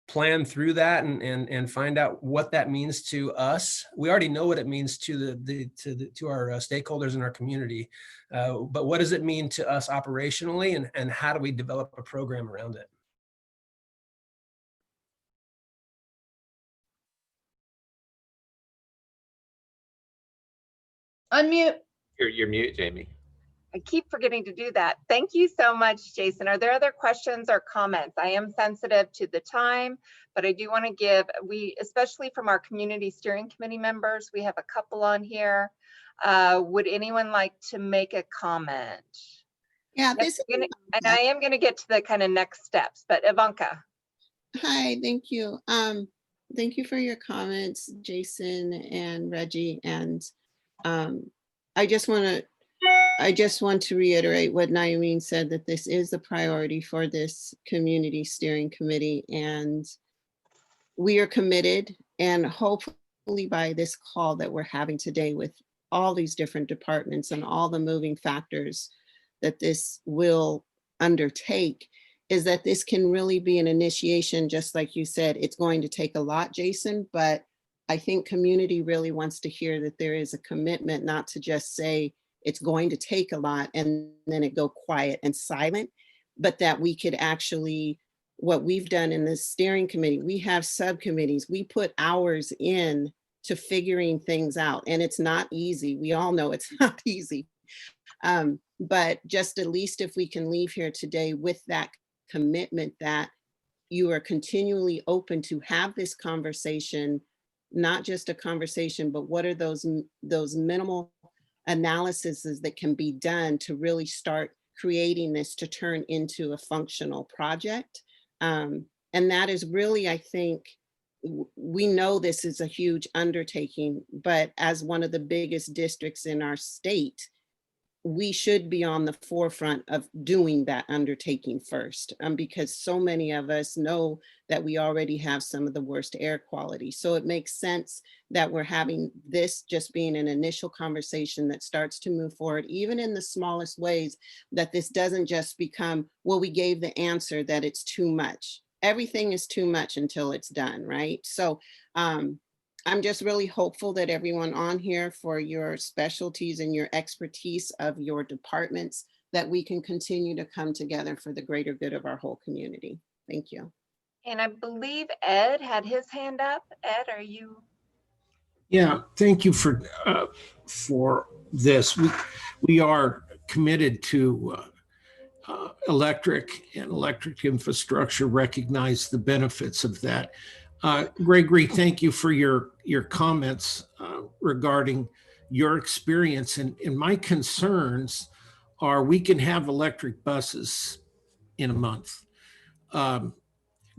plan through that and find out what that means to us. We already know what it means to our stakeholders in our community, but what does it mean to us operationally, and how do we develop a program around it? Unmute. You're mute, Jamie. I keep forgetting to do that. Thank you so much, Jason. Are there other questions or comments? I am sensitive to the time, but I do want to give, especially from our community steering committee members, we have a couple on here. Would anyone like to make a comment? Yeah, and I am going to get to the kind of next steps, but Ivanka. Hi, thank you. Thank you for your comments, Jason and Reggie. And I just want to reiterate what Naomi said, that this is a priority for this community steering committee, and we are committed, and hopefully by this call that we're having today with all these different departments and all the moving factors that this will undertake, is that this can really be an initiation. Just like you said, it's going to take a lot, Jason, but I think community really wants to hear that there is a commitment, not to just say it's going to take a lot and then it go quiet and silent, but that we could actually, what we've done in the steering committee, we have subcommittees, we put hours in to figuring things out, and it's not easy. We all know it's not easy. But just at least if we can leave here today with that commitment that you are continually open to have this conversation, not just a conversation, but what are those minimal analyses that can be done to really start creating this to turn into a functional project. And that is really, I think, we know this is a huge undertaking, but as one of the biggest districts in our state, we should be on the forefront of doing that undertaking first, because so many of us know that we already have some of the worst air quality. So it makes sense that we're having this just being an initial conversation that starts to move forward, even in the smallest ways, that this doesn't just become, well, we gave the answer that it's too much. Everything is too much until it's done, right? So I'm just really hopeful that everyone on here, for your specialties and your expertise of your departments, that we can continue to come together for the greater good of our whole community. Thank you. And I believe Ed had his hand up. Ed, are you? Yeah, thank you for this. We are committed to electric and electric infrastructure, recognize the benefits of that. Gregory, thank you for your comments regarding your experience. And my concerns are, we can have electric buses in a month.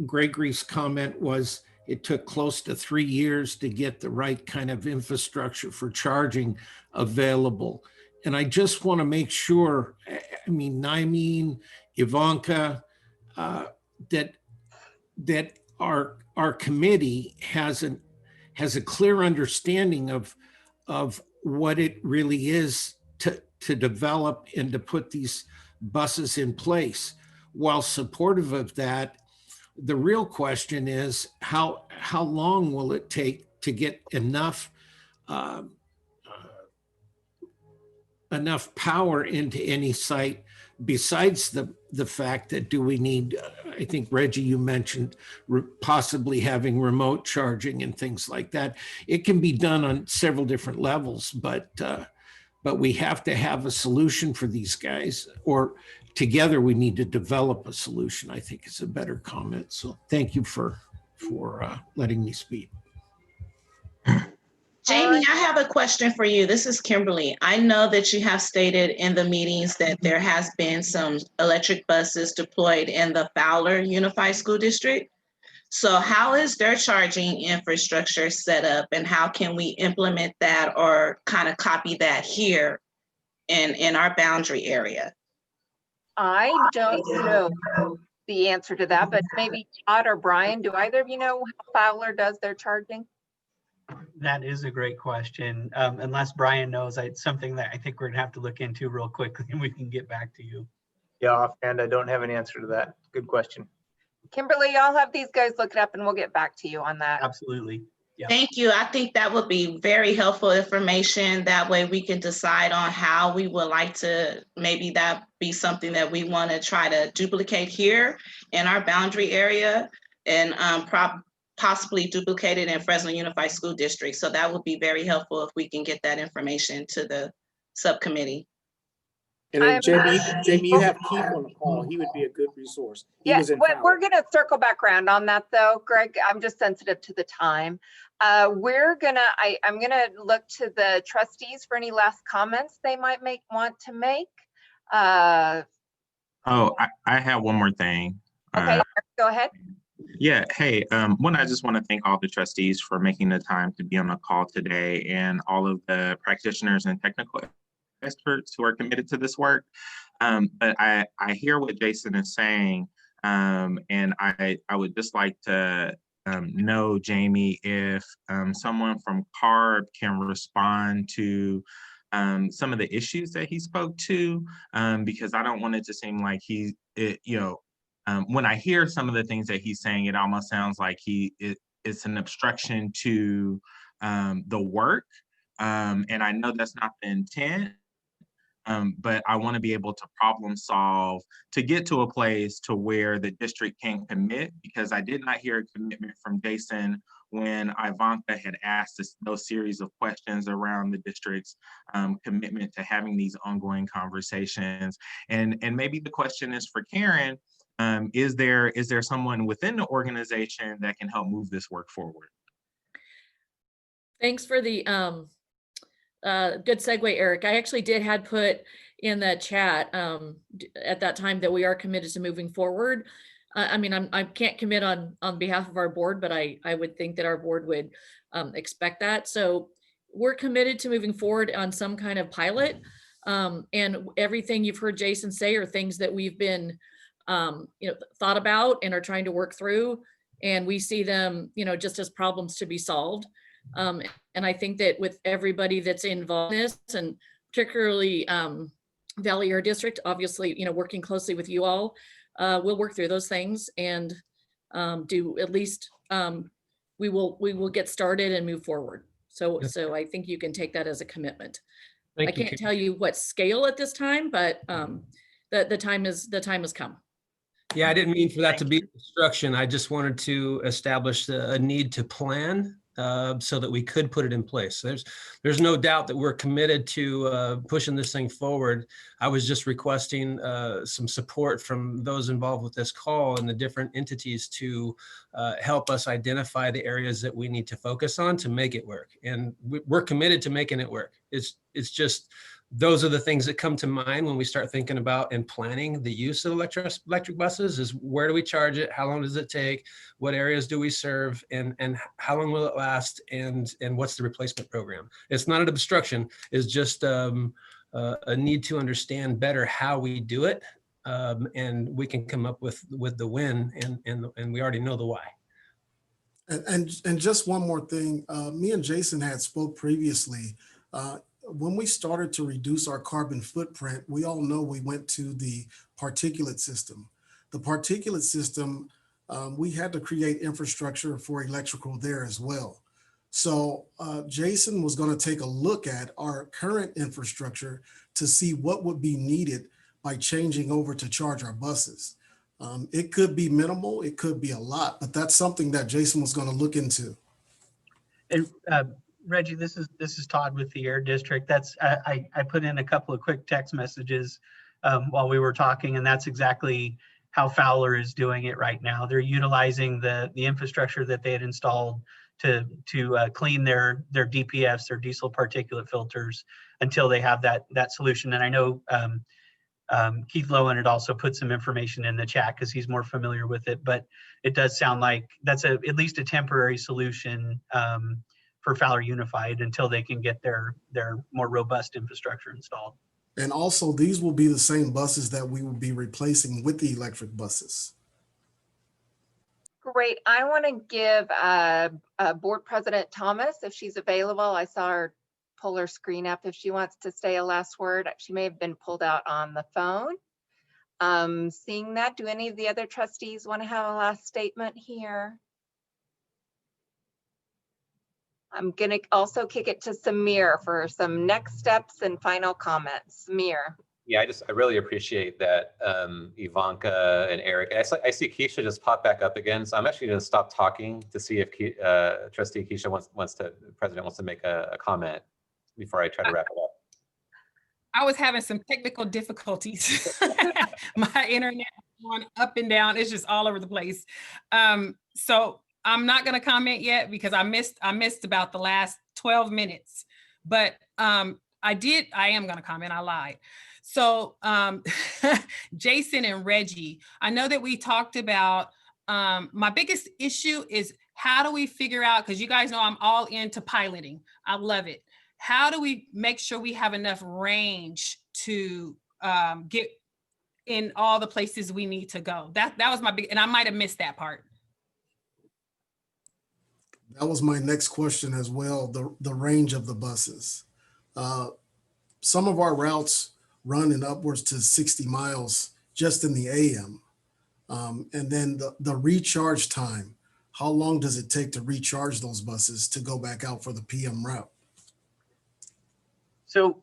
Gregory's comment was it took close to 3 years to get the right kind of infrastructure for charging available. And I just want to make sure, I mean, Naimeen, Ivanka, that our committee has a clear understanding of what it really is to develop and to put these buses in place. While supportive of that, the real question is how long will it take to get enough power into any site, besides the fact that, do we need, I think Reggie, you mentioned possibly having remote charging and things like that. It can be done on several different levels, but but we have to have a solution for these guys, or together we need to develop a solution, I think is a better comment. So thank you for letting me speak. Jamie, I have a question for you. This is Kimberly. I know that you have stated in the meetings that there has been some electric buses deployed in the Fowler Unified School District. So how is their charging infrastructure set up, and how can we implement that or kind of copy that here in our boundary area? I don't know the answer to that, but maybe Todd or Brian, do either of you know how Fowler does their charging? That is a great question. Unless Brian knows, it's something that I think we're gonna have to look into real quickly and we can get back to you. Yeah, offhand, I don't have an answer to that. Good question. Kimberly, I'll have these guys look it up and we'll get back to you on that. Absolutely. Yep. Thank you. I think that would be very helpful information. That way we can decide on how we would like to, maybe that be something that we want to try to duplicate here in our boundary area, and possibly duplicate it in Fresno Unified School District. So that would be very helpful if we can get that information to the subcommittee. And then Jamie, you have Keith on the call. He would be a good resource. We're going to circle back around on that though, Greg. I'm just sensitive to the time. I'm going to look to the trustees for any last comments they might want to make. I have one more thing. Okay, go ahead. Yeah, hey, one, I just want to thank all the trustees for making the time to be on the call today, and all of the practitioners and technical experts who are committed to this work. But I hear what Jason is saying, and I would just like to know, Jamie, if someone from CARB can respond to some of the issues that he spoke to, because I don't want it to seem like when I hear some of the things that he's saying, it almost sounds like it's an obstruction to the work. And I know that's not the intent, but I want to be able to problem solve to get to a place to where the district can commit, because I did not hear a commitment from Jason when Ivanka had asked those series of questions around the district's commitment to having these ongoing conversations. And maybe the question is for Karen. Is there someone within the organization that can help move this work forward? Thanks for the good segue, Eric. I actually had put in the chat at that time that we are committed to moving forward. I can't commit on behalf of our board, but I would think that our board would expect that. So we're committed to moving forward on some kind of pilot, and everything you've heard Jason say are things that we've been thought about and are trying to work through, and we see them, just as problems to be solved. And I think that with everybody that's involved in this, and particularly Valley Air District, obviously, working closely with you all, we'll work through those things and do at least we will get started and move forward. So I think you can take that as a commitment. I can't tell you what scale at this time, but the time has come. Yeah, I didn't mean for that to be obstruction. I just wanted to establish a need to plan so that we could put it in place. There's no doubt that we're committed to pushing this thing forward. I was just requesting some support from those involved with this call and the different entities to help us identify the areas that we need to focus on to make it work. And we're committed to making it work. It's just, those are the things that come to mind when we start thinking about and planning the use of electric buses. Is where do we charge it? How long does it take? What areas do we serve? And how long will it last? And what's the replacement program? It's not an obstruction. It's just a need to understand better how we do it. And we can come up with the when, and we already know the why. And just one more thing, me and Jason had spoke previously. When we started to reduce our carbon footprint, we all know we went to the particulate system. The particulate system, we had to create infrastructure for electrical there as well. So Jason was going to take a look at our current infrastructure to see what would be needed by changing over to charge our buses. It could be minimal, it could be a lot, but that's something that Jason was going to look into. And Reggie, this is Todd with the Air District. That's I put in a couple of quick text messages while we were talking, and that's exactly how Fowler is doing it right now. They're utilizing the infrastructure that they had installed to clean their DPFs, their diesel particulate filters, until they have that solution. And I know Keith Lowen had also put some information in the chat because he's more familiar with it, but it does sound like that's at least a temporary solution for Fowler Unified until they can get their more robust infrastructure installed. And also, these will be the same buses that we will be replacing with the electric buses. Great. I want to give Board President Thomas, if she's available. I saw her pull her screen up. If she wants to say a last word, she may have been pulled out on the phone. Seeing that, do any of the other trustees want to have a last statement here? I'm going to also kick it to Samir for some next steps and final comments. Samir. Yeah, I really appreciate that, Ivanka and Eric. I see Keisha just pop back up again, so I'm actually going to stop talking to see if Trustee Keisha President wants to make a comment before I try to wrap it up. I was having some technical difficulties. My internet going up and down. It's just all over the place. So I'm not going to comment yet because I missed about the last 12 minutes. But I am going to comment. I lied. So Jason and Reggie, I know that we talked about my biggest issue is how do we figure out, because you guys know I'm all into piloting. I love it. How do we make sure we have enough range to get in all the places we need to go? That was my big, and I might have missed that part. That was my next question as well, the range of the buses. Some of our routes run in upwards to 60 miles just in the AM. And then the recharge time, how long does it take to recharge those buses to go back out for the PM route? So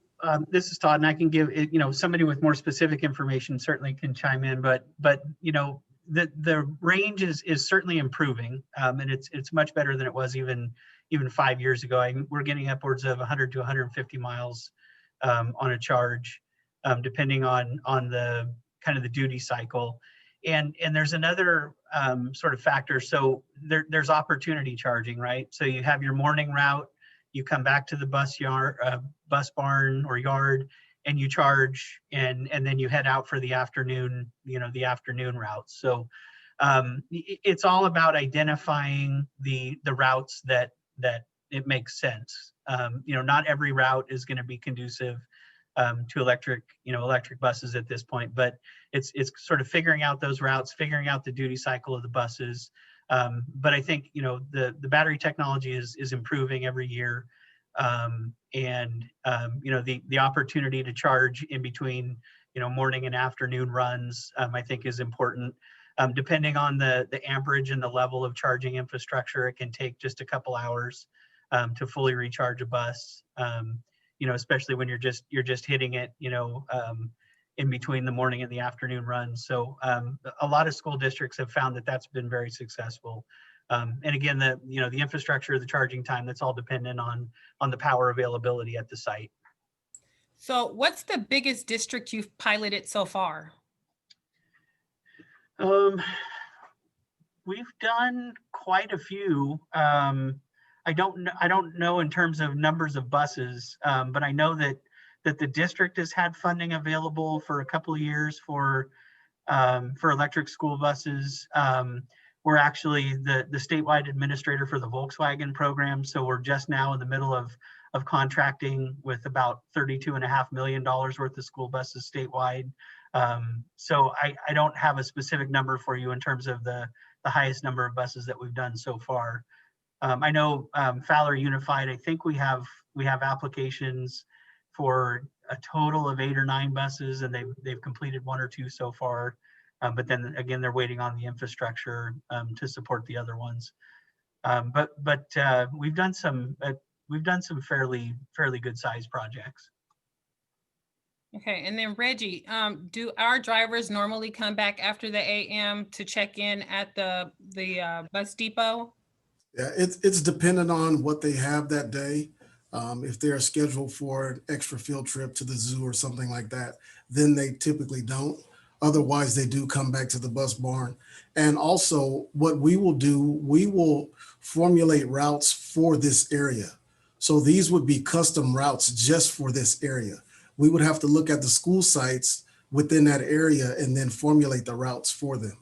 this is Todd, and I can give it, somebody with more specific information certainly can chime in, but the range is certainly improving, and it's much better than it was even 5 years ago. We're getting upwards of 100 to 150 miles on a charge, depending on the kind of the duty cycle. And there's another sort of factor. So there's opportunity charging, right? So you have your morning route, you come back to the bus barn or yard, and you charge, and then you head out for the afternoon, the afternoon routes. So it's all about identifying the routes that it makes sense. Not every route is going to be conducive to electric buses at this point, but it's sort of figuring out those routes, figuring out the duty cycle of the buses. But I think the battery technology is improving every year, and the opportunity to charge in between morning and afternoon runs, I think is important. Depending on the amperage and the level of charging infrastructure, it can take just a couple hours to fully recharge a bus. Especially when you're just hitting it, in between the morning and the afternoon runs. So a lot of school districts have found that that's been very successful. And again, the infrastructure, the charging time, that's all dependent on the power availability at the site. So what's the biggest district you've piloted so far? We've done quite a few. I don't know in terms of numbers of buses, but I know that the district has had funding available for a couple of years for electric school buses. We're actually the statewide administrator for the Volkswagen program, so we're just now in the middle of contracting with about $32.5 million worth of school buses statewide. So I don't have a specific number for you in terms of the highest number of buses that we've done so far. I know Fowler Unified, I think we have applications for a total of 8 or 9 buses, and they've completed 1 or 2 so far. But then again, they're waiting on the infrastructure to support the other ones. But we've done some fairly good sized projects. Okay, and then Reggie, do our drivers normally come back after the AM to check in at the bus depot? Yeah, it's dependent on what they have that day. If they're scheduled for an extra field trip to the zoo or something like that, then they typically don't. Otherwise, they do come back to the bus barn. And also what we will do, we will formulate routes for this area. So these would be custom routes just for this area. We would have to look at the school sites within that area and then formulate the routes for them.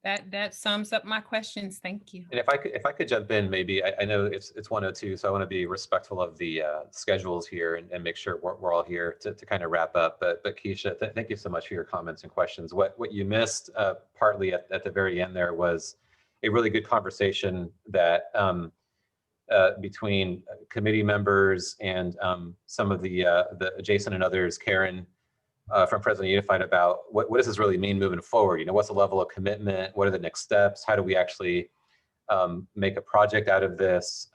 That sums up my questions. Thank you. And if I could jump in, maybe I know it's 1:02, so I want to be respectful of the schedules here and make sure we're all here to kind of wrap up. But Keisha, thank you so much for your comments and questions. What you missed partly at the very end there was a really good conversation that between committee members and some of the Jason and others, Karen from Fresno Unified, about what does this really mean moving forward? You know, what's the level of commitment? What are the next steps? How do we actually make a project out of this?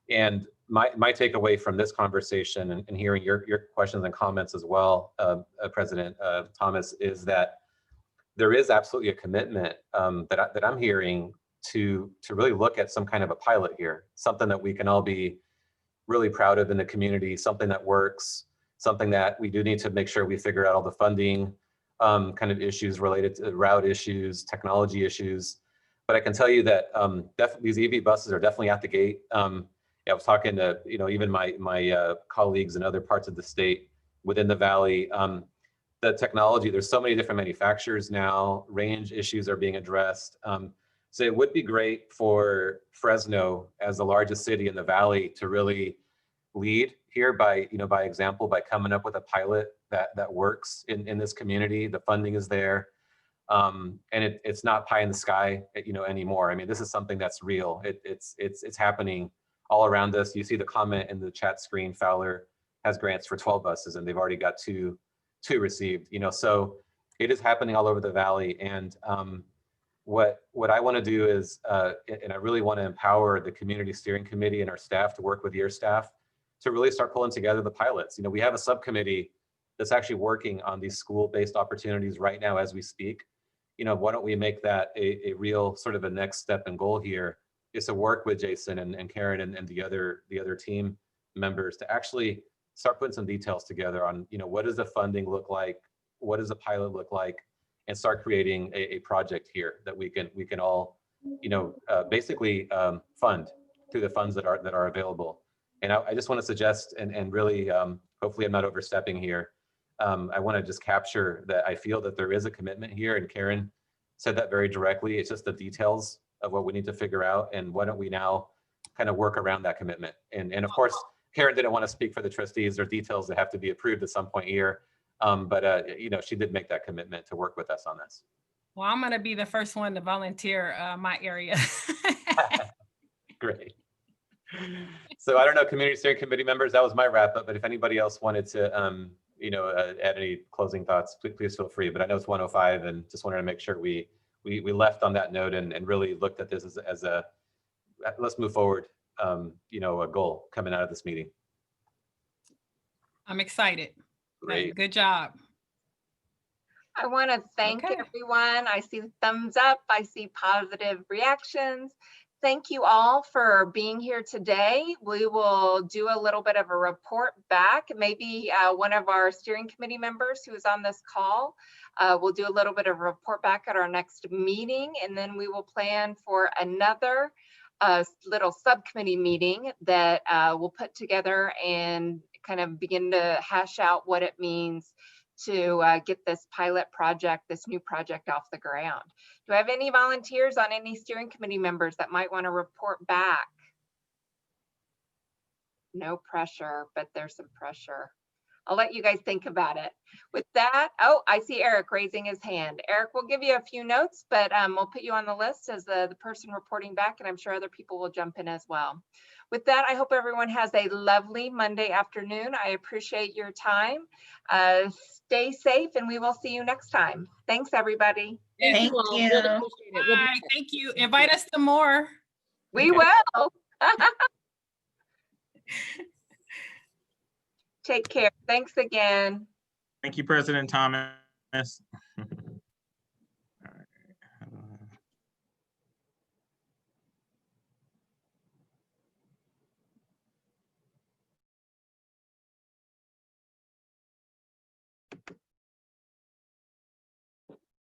And my takeaway from this conversation and hearing your questions and comments as well, President Thomas, is that there is absolutely a commitment that I'm hearing to really look at some kind of a pilot here, something that we can all be really proud of in the community, something that works, something that we do need to make sure we figure out all the funding kind of issues related to route issues, technology issues. But I can tell you that these EV buses are definitely at the gate. I was talking to even my colleagues in other parts of the state within the Valley. The technology, there's so many different manufacturers now, range issues are being addressed. So it would be great for Fresno as the largest city in the Valley to really lead here by example, by coming up with a pilot that works in this community. The funding is there. And it's not pie in the sky, anymore. I mean, this is something that's real. It's happening all around us. You see the comment in the chat screen, Fowler has grants for 12 buses and they've already got two received, so it is happening all over the Valley. And what I want to do is, and I really want to empower the community steering committee and our staff to work with your staff to really start pulling together the pilots. We have a subcommittee that's actually working on these school-based opportunities right now as we speak. Why don't we make that a real sort of a next step and goal here is to work with Jason and Karen and the other team members to actually start putting some details together on, what does the funding look like? What does the pilot look like? And start creating a project here that we can all, basically fund through the funds that are available. And I just want to suggest, and really, hopefully I'm not overstepping here. I want to just capture that I feel that there is a commitment here, and Karen said that very directly. It's just the details of what we need to figure out, and why don't we now kind of work around that commitment? And of course, Karen didn't want to speak for the trustees or details that have to be approved at some point here. But she did make that commitment to work with us on this. Well, I'm going to be the first one to volunteer my area. Great. So I don't know, community steering committee members, that was my wrap up. But if anybody else wanted to, add any closing thoughts, please feel free. But I know it's 1:05 and just wanted to make sure we left on that note and really looked at this as a let's move forward, a goal coming out of this meeting. I'm excited. Great. Good job. I want to thank everyone. I see thumbs up. I see positive reactions. Thank you all for being here today. We will do a little bit of a report back. Maybe one of our steering committee members who is on this call will do a little bit of a report back at our next meeting, and then we will plan for another little subcommittee meeting that we'll put together and kind of begin to hash out what it means to get this pilot project, this new project off the ground. Do I have any volunteers on any steering committee members that might want to report back? No pressure, but there's some pressure. I'll let you guys think about it. With that, oh, I see Eric raising his hand. Eric, we'll give you a few notes, but we'll put you on the list as the person reporting back, and I'm sure other people will jump in as well. With that, I hope everyone has a lovely Monday afternoon. I appreciate your time. Stay safe, and we will see you next time. Thanks, everybody. Thank you. Bye. Thank you. Invite us to more. We will. Take care. Thanks again. Thank you, President Thomas.